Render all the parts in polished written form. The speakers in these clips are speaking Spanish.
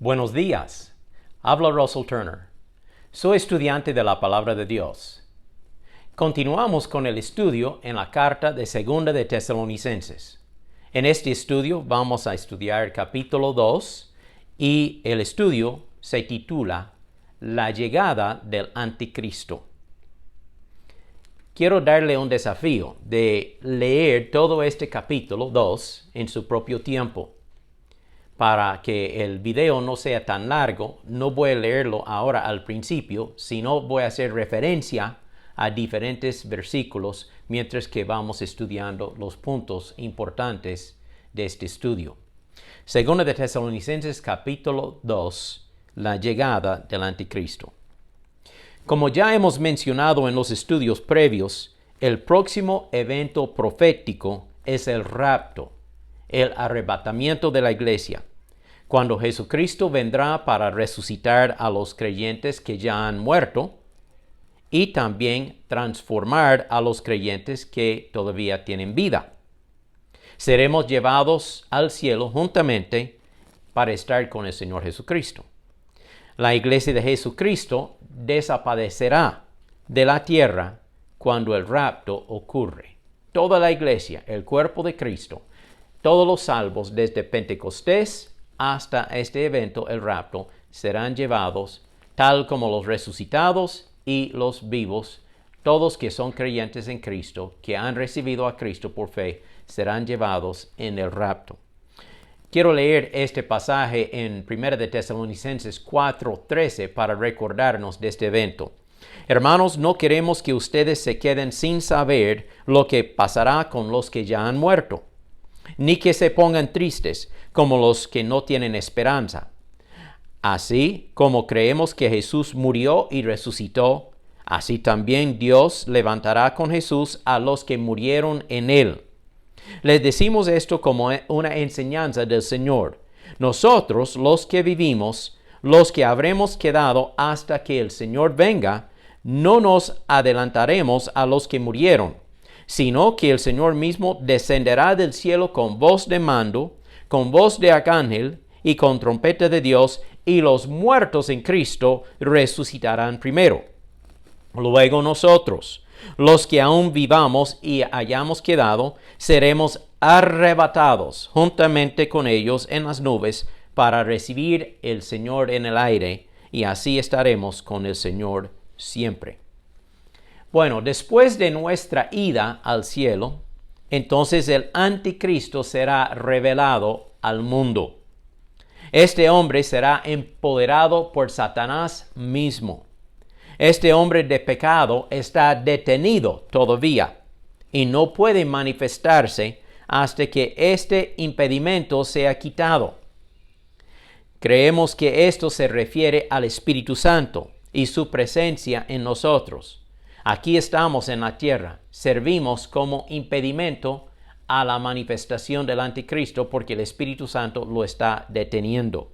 Buenos días. Habla Russell Turner. Soy estudiante de la Palabra de Dios. Continuamos con el estudio en la carta de Segunda de Tesalonicenses. En este estudio vamos a estudiar el capítulo 2 y el estudio se titula La llegada del Anticristo. Quiero darle un desafío de leer todo este capítulo 2 en su propio tiempo. Para que el video no sea tan largo, no voy a leerlo ahora al principio, sino voy a hacer referencia a diferentes versículos mientras que vamos estudiando los puntos importantes de este estudio. Segunda de Tesalonicenses capítulo 2, la llegada del Anticristo. Como ya hemos mencionado en los estudios previos, el próximo evento profético es el rapto, el arrebatamiento de la iglesia, cuando Jesucristo vendrá para resucitar a los creyentes que ya han muerto y también transformar a los creyentes que todavía tienen vida. Seremos llevados al cielo juntamente para estar con el Señor Jesucristo. La iglesia de Jesucristo desaparecerá de la tierra cuando el rapto ocurre. Toda la iglesia, el cuerpo de Cristo, todos los salvos desde Pentecostés hasta este evento, el rapto, serán llevados, tal como los resucitados y los vivos, todos que son creyentes en Cristo, que han recibido a Cristo por fe, serán llevados en el rapto. Quiero leer este pasaje en 1 de Tesalonicenses 4:13 para recordarnos de este evento. Hermanos, no queremos que ustedes se queden sin saber lo que pasará con los que ya han muerto, ni que se pongan tristes como los que no tienen esperanza. Así como creemos que Jesús murió y resucitó, así también Dios levantará con Jesús a los que murieron en él. Les decimos esto como una enseñanza del Señor. Nosotros, los que vivimos, los que habremos quedado hasta que el Señor venga, no nos adelantaremos a los que murieron, sino que el Señor mismo descenderá del cielo con voz de mando, con voz de arcángel y con trompeta de Dios, y los muertos en Cristo resucitarán primero. Luego nosotros, los que aún vivamos y hayamos quedado, seremos arrebatados juntamente con ellos en las nubes para recibir el Señor en el aire, y así estaremos con el Señor siempre. Bueno, después de nuestra ida al cielo, entonces el anticristo será revelado al mundo. Este hombre será empoderado por Satanás mismo. Este hombre de pecado está detenido todavía y no puede manifestarse hasta que este impedimento sea quitado. Creemos que esto se refiere al Espíritu Santo y su presencia en nosotros. Aquí estamos en la tierra, servimos como impedimento a la manifestación del anticristo porque el Espíritu Santo lo está deteniendo.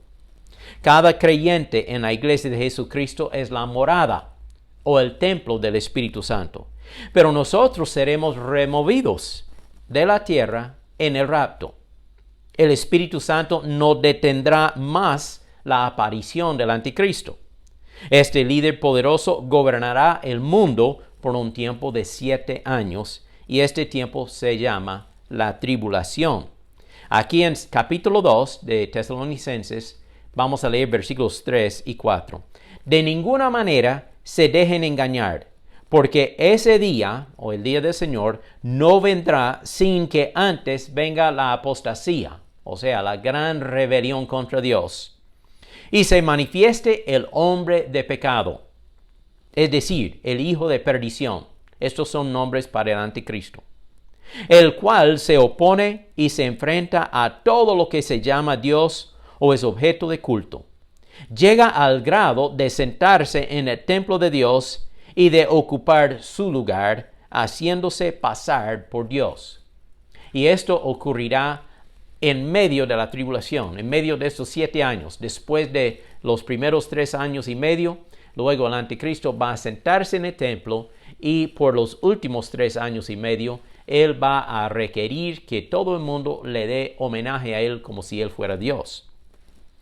Cada creyente en la iglesia de Jesucristo es la morada o el templo del Espíritu Santo. Pero nosotros seremos removidos de la tierra en el rapto. El Espíritu Santo no detendrá más la aparición del anticristo. Este líder poderoso gobernará el mundo por un tiempo de 7 años y este tiempo se llama la tribulación. Aquí en capítulo 2 de Tesalonicenses vamos a leer versículos 3 y 4. De ninguna manera se dejen engañar, porque ese día, o el día del Señor, no vendrá sin que antes venga la apostasía, o sea, la gran rebelión contra Dios, y se manifieste el hombre de pecado, es decir, el hijo de perdición. Estos son nombres para el anticristo, el cual se opone y se enfrenta a todo lo que se llama Dios o es objeto de culto. Llega al grado de sentarse en el templo de Dios y de ocupar su lugar, haciéndose pasar por Dios. Y esto ocurrirá en medio de la tribulación, en medio de estos 7 años. Después de los primeros 3 años y medio, luego el anticristo va a sentarse en el templo y por los últimos 3 años y medio, él va a requerir que todo el mundo le dé homenaje a él como si él fuera Dios.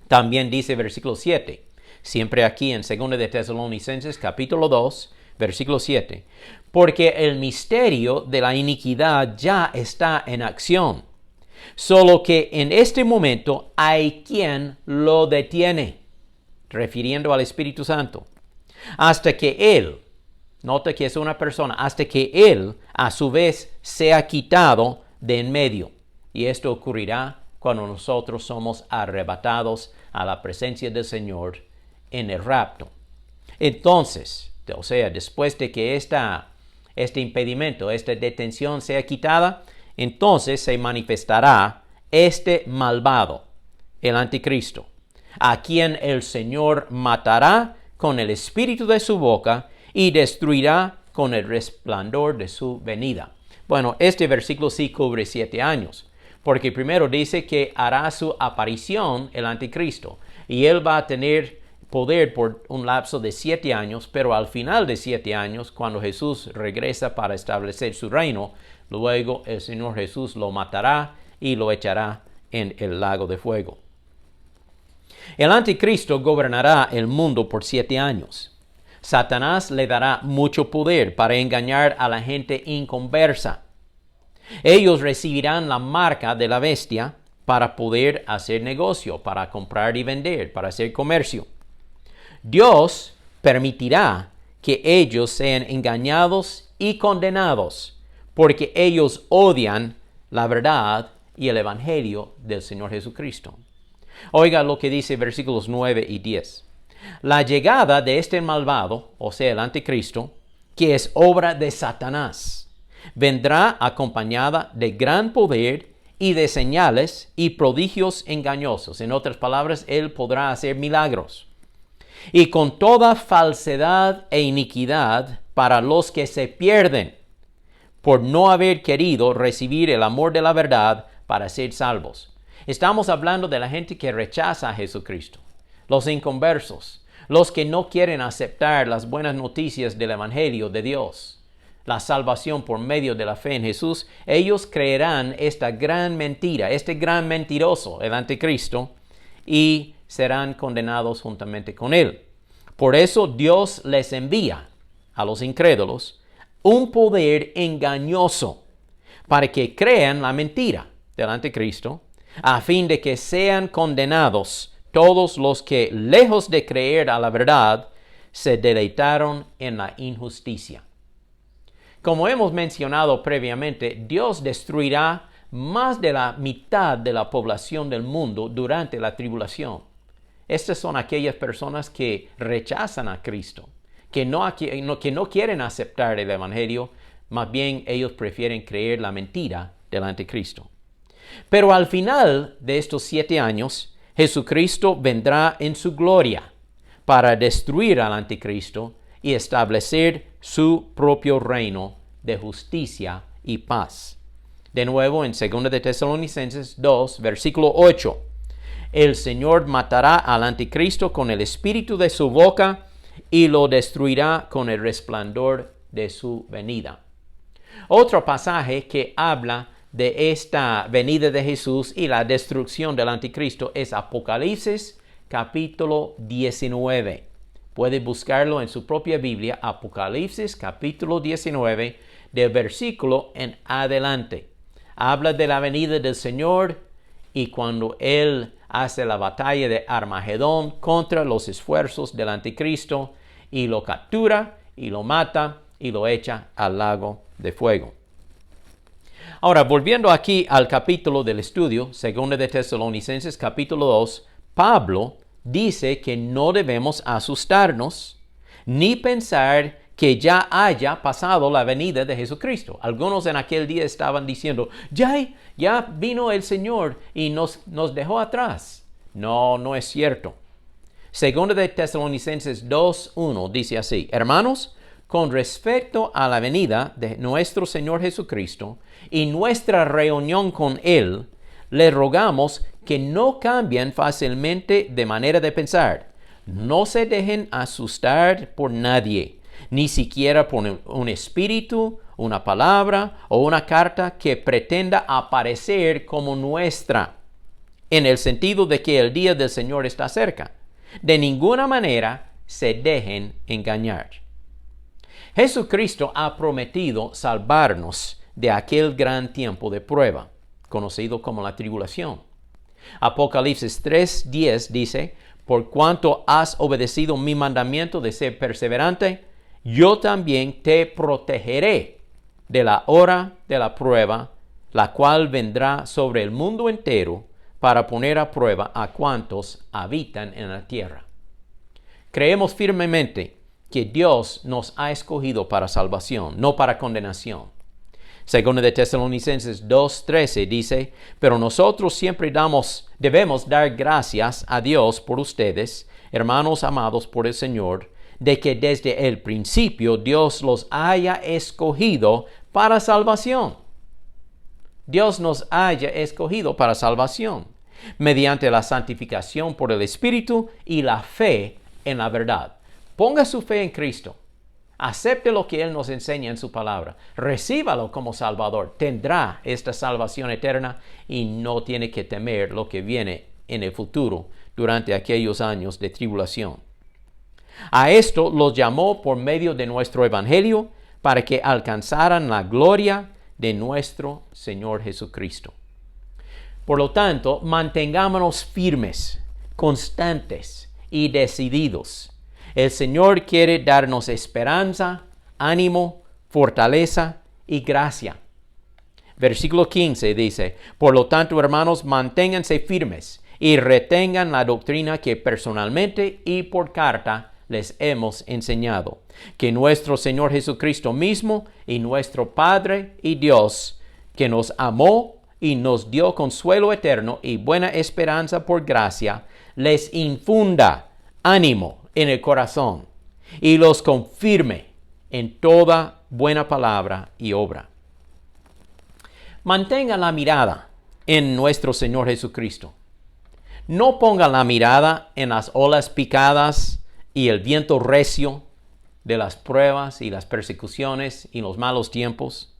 También dice versículo 7, siempre aquí en 2 de Tesalonicenses capítulo 2, versículo 7, porque el misterio de la iniquidad ya está en acción, solo que en este momento hay quien lo detiene, refiriendo al Espíritu Santo, hasta que Él, nota que es una persona, hasta que Él a su vez sea quitado de en medio. Y esto ocurrirá cuando nosotros somos arrebatados a la presencia del Señor en el rapto. Entonces, o sea, después de que este impedimento, esta detención sea quitada, entonces se manifestará este malvado, el anticristo, a quien el Señor matará con el espíritu de su boca y destruirá con el resplandor de su venida. Bueno, este versículo sí cubre 7 años, porque primero dice que hará su aparición el anticristo, y él va a tener poder por un lapso de 7 años, pero al final de 7 años, cuando Jesús regresa para establecer su reino, luego el Señor Jesús lo matará y lo echará en el lago de fuego. El anticristo gobernará el mundo por 7 años. Satanás le dará mucho poder para engañar a la gente inconversa. Ellos recibirán la marca de la bestia para poder hacer negocio, para comprar y vender, para hacer comercio. Dios permitirá que ellos sean engañados y condenados, porque ellos odian la verdad y el evangelio del Señor Jesucristo. Oiga lo que dice versículos 9 y 10. La llegada de este malvado, o sea, el anticristo, que es obra de Satanás, vendrá acompañada de gran poder y de señales y prodigios engañosos. En otras palabras, él podrá hacer milagros. Y con toda falsedad e iniquidad para los que se pierden por no haber querido recibir el amor de la verdad para ser salvos. Estamos hablando de la gente que rechaza a Jesucristo, los inconversos, los que no quieren aceptar las buenas noticias del Evangelio de Dios, la salvación por medio de la fe en Jesús. Ellos creerán esta gran mentira, este gran mentiroso, el anticristo, y serán condenados juntamente con él. Por eso Dios les envía a los incrédulos un poder engañoso para que crean la mentira del anticristo, a fin de que sean condenados todos los que, lejos de creer a la verdad, se deleitaron en la injusticia. Como hemos mencionado previamente, Dios destruirá más de la mitad de la población del mundo durante la tribulación. Estas son aquellas personas que rechazan a Cristo, que no quieren aceptar el Evangelio, más bien ellos prefieren creer la mentira del anticristo. Pero al final de estos 7 años, Jesucristo vendrá en su gloria para destruir al anticristo y establecer su propio reino de justicia y paz. De nuevo, en 2 de Tesalonicenses 2, versículo 8, el Señor matará al anticristo con el espíritu de su boca y lo destruirá con el resplandor de su venida. Otro pasaje que habla de esta venida de Jesús y la destrucción del anticristo es Apocalipsis capítulo 19. Puede buscarlo en su propia Biblia, Apocalipsis capítulo 19, del versículo en adelante. Habla de la venida del Señor y cuando Él hace la batalla de Armagedón contra los esfuerzos del anticristo y lo captura y lo mata y lo echa al lago de fuego. Ahora, volviendo aquí al capítulo del estudio, 2 de Tesalonicenses capítulo 2, Pablo dice que no debemos asustarnos ni pensar que ya haya pasado la venida de Jesucristo. Algunos en aquel día estaban diciendo, ya vino el Señor y nos dejó atrás. No es cierto. 2 de Tesalonicenses 2:1 dice así: hermanos, con respecto a la venida de nuestro Señor Jesucristo y nuestra reunión con Él, le rogamos que no cambien fácilmente de manera de pensar. No se dejen asustar por nadie, ni siquiera por un espíritu, una palabra o una carta que pretenda aparecer como nuestra. en el sentido de que el día del Señor está cerca. De ninguna manera se dejen engañar. Jesucristo ha prometido salvarnos de aquel gran tiempo de prueba, conocido como la tribulación. Apocalipsis 3:10 dice, por cuanto has obedecido mi mandamiento de ser perseverante, yo también te protegeré de la hora de la prueba, la cual vendrá sobre el mundo entero para poner a prueba a cuantos habitan en la tierra. Creemos firmemente que Dios nos ha escogido para salvación, no para condenación. Segundo de Tesalonicenses 2:13 dice, pero nosotros siempre debemos dar gracias a Dios por ustedes, hermanos amados por el Señor, de que desde el principio Dios los haya escogido para salvación. Dios nos haya escogido para salvación, mediante la santificación por el Espíritu y la fe en la verdad. Ponga su fe en Cristo. Acepte lo que Él nos enseña en su palabra. Recíbalo como Salvador. Tendrá esta salvación eterna y no tiene que temer lo que viene en el futuro durante aquellos años de tribulación. A esto los llamó por medio de nuestro Evangelio para que alcanzaran la gloria de nuestro Señor Jesucristo. Por lo tanto, mantengámonos firmes, constantes y decididos. El Señor quiere darnos esperanza, ánimo, fortaleza y gracia. Versículo 15 dice, por lo tanto, hermanos, manténganse firmes y retengan la doctrina que personalmente y por carta les hemos enseñado, que nuestro Señor Jesucristo mismo y nuestro Padre y Dios, que nos amó y nos dio consuelo eterno y buena esperanza por gracia, les infunda ánimo en el corazón y los confirme en toda buena palabra y obra. Mantenga la mirada en nuestro Señor Jesucristo. No ponga la mirada en las olas picadas y el viento recio de las pruebas y las persecuciones y los malos tiempos,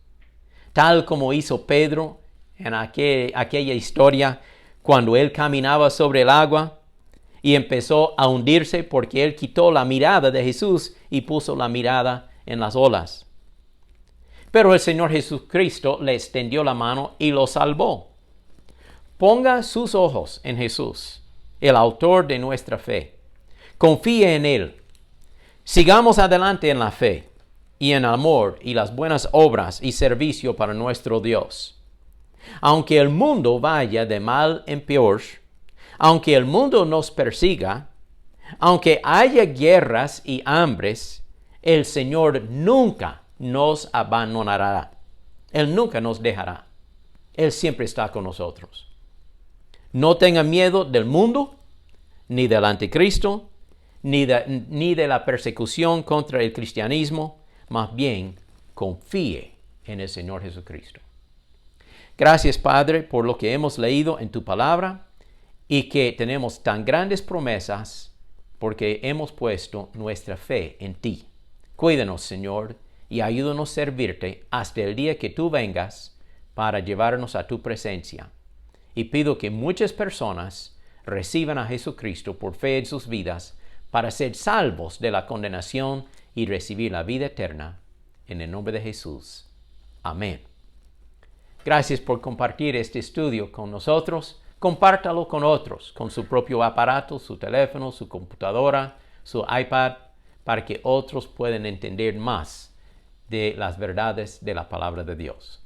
tal como hizo Pedro en aquella historia cuando él caminaba sobre el agua y empezó a hundirse porque él quitó la mirada de Jesús y puso la mirada en las olas. Pero el Señor Jesucristo le extendió la mano y lo salvó. Ponga sus ojos en Jesús, el autor de nuestra fe. Confíe en Él. Sigamos adelante en la fe y en amor y las buenas obras y servicio para nuestro Dios. Aunque el mundo vaya de mal en peor, aunque el mundo nos persiga, aunque haya guerras y hambres, el Señor nunca nos abandonará. Él nunca nos dejará. Él siempre está con nosotros. No tenga miedo del mundo, ni del anticristo, ni de la persecución contra el cristianismo. Más bien, confíe en el Señor Jesucristo. Gracias, Padre, por lo que hemos leído en tu palabra y que tenemos tan grandes promesas porque hemos puesto nuestra fe en ti. Cuídanos, Señor, y ayúdanos a servirte hasta el día que tú vengas para llevarnos a tu presencia. Y pido que muchas personas reciban a Jesucristo por fe en sus vidas para ser salvos de la condenación y recibir la vida eterna. En el nombre de Jesús. Amén. Gracias por compartir este estudio con nosotros. Compártalo con otros, con su propio aparato, su teléfono, su computadora, su iPad, para que otros puedan entender más de las verdades de la palabra de Dios.